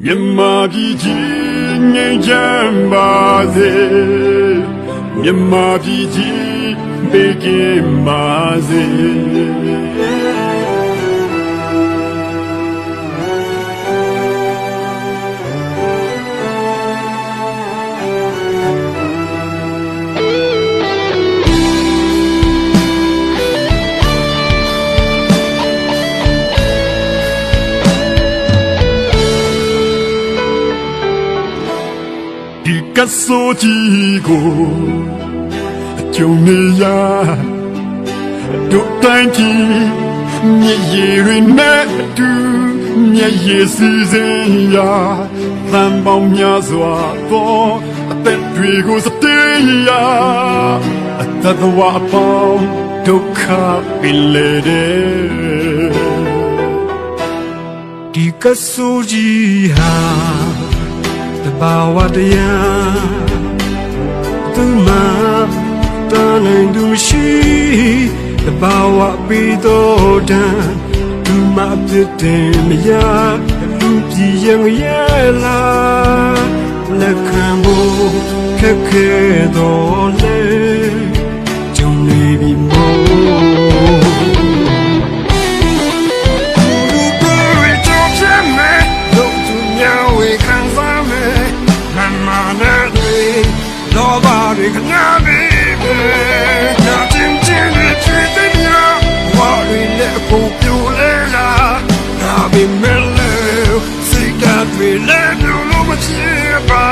မြန်မာပြည်ကြီးငြိမ်းချမ်းပါစေမြန်မာပြည်ကြီးဘေးကင်းပါစေကဆိုကြီးကိုအကျုံနေရတို့တိုင်းကြီးမြေရီတွေနဲ့အတူမြေရီစီစဉ်ရာသံပေါင်းများစွာသောအသက်တွေကိုစတေးရာအသက်တော်အပေါင်းဒုက္ခပင်လေတဲ့ဒီကဆိုကြီးဟာဘာဝတရားသူမတန်နိုင်သူရှိတဘာဝပြီးတော့တန်သူမပြည့်တယ်မရလူပြည်ရင်ရဲ့လားလက်ခံဖို့ခက်ခဲတော့လေကြုံနေပြီမို့လောဘတွေခဏလေးပဲနာကျင်ကျင်တွေချွေတဲ့မြာဝါရီနဲ့အကုန်ပြိုလဲလာနာမည်မဲလဲစိတ်ဓာတ်တွေလည်းပြိုလို့မချစ်ပါ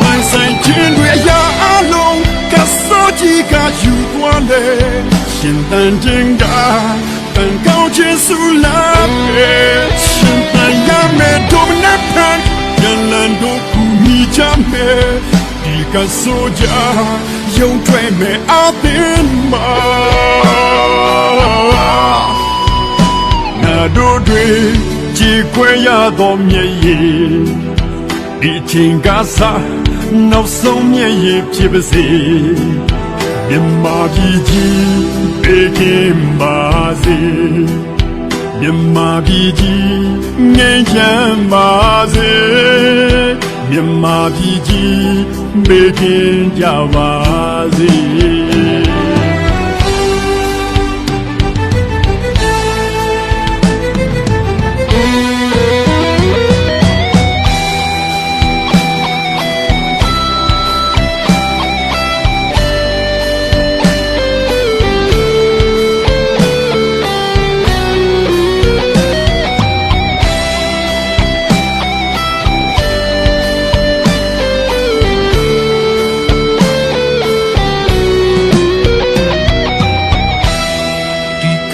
ပိုင်းဆိုင်ခြင်းတွေအရာအလုံးကစောကြီးကယူသွားတယ်ရှင်တန်ခြင်းကတန်ကောင်းခြင်းဆူလာပဲရှင်တန်ရမယ်ဒုမနဖန်ရလန်တို့ချမ်းမဲ့ဒီကဆိုကြယုံထွက်မဲ့အပင်မှာနာတို့တွေကြည်ခွဲရသောမျက်ရည်ဒီချိန်ကစားနောက်ဆုံးမျက်ရည်ဖြစ်ပါစေမြန်မာပြည်ကြီးဘေးကင်းပါစေမြန်မာပြည်ကြီးငြိမ်းချမ်းပါစေမြန်မာပြည်ကြီးဘေးကင်းကြပါစေ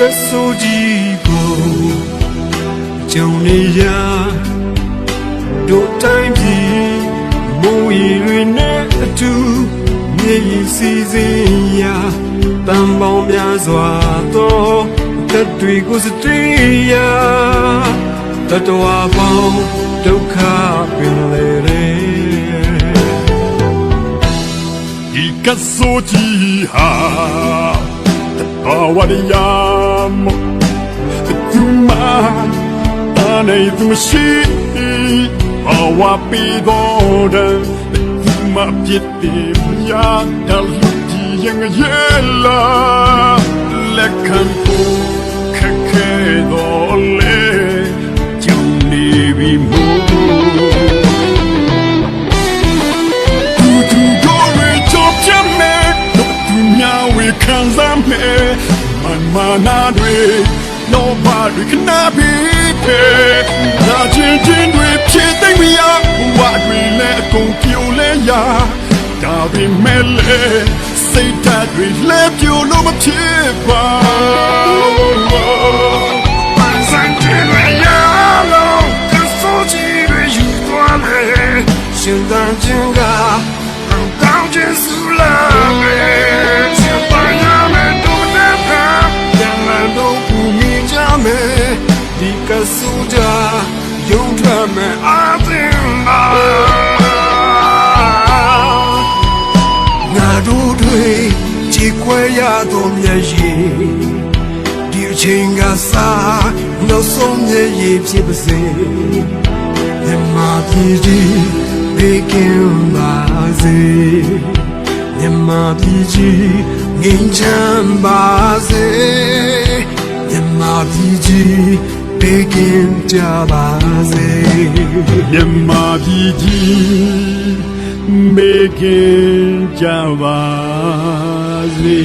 ကဆိုကြီးကိုကြုံနေရတို့တိုင်းပြည်မိုးရီတွေနဲ့အတူမြေကြီးစီစဉ်ရာတန်ပေါင်းများစွာသောသက်တွေကိုစတေးရာတတဝါပေါင်းဒုက္ခပင်လေဒီကဆိုကြီးဟာဝရယာမသူမတာနေသူရှိအဝပီတော်တယ်သူမပြစ်တယ်ညာတယ်လူကြီးရင်ရဲ့လာလက်ခံဖို့ခက်ခဲတော်လေကြုံနေပြီမို့သူတို့ရချောချမဲ့သူများဝေခံစားမဲ့မာနာတွေလောဘတွေခဏပြီးပဲနာကျင်ခြင်းတွေဖြစ်သိမ့်မရဘဝတွေလည်းအကုန်ပြိုလဲရဒါပေမဲ့လည်းစိတ်ဓာတ်တွေလည်းပြိုလို့မဖြစ်ပါပန်းစံခြင်းတွေရလို့ကဆိုချီတွေယူသွားမယ်ရှင်တန်ခြင်းကတောင်းခြင်းဆူလာမယ်ရှင်ပန်းရမယ်ဒီကဆူကြယုံထွက်မဲ့အသင်ပါငါတို့တွေကြည်ခွဲရသောမျက်ရည်ဒီအချ ချိန်ကစားနောက်ဆုံးမျက်ရည်ဖြစ်ပါစေမြမပြည်ကြီးဘေးကင်းပါစေမြမပြည်ကြီးငြိမ်းချမ်းပါစေမြမပြည်ကြီးဘေးကင်းကြပါစေ မြမပြည်ကြီးမေခင်ကြပါစေ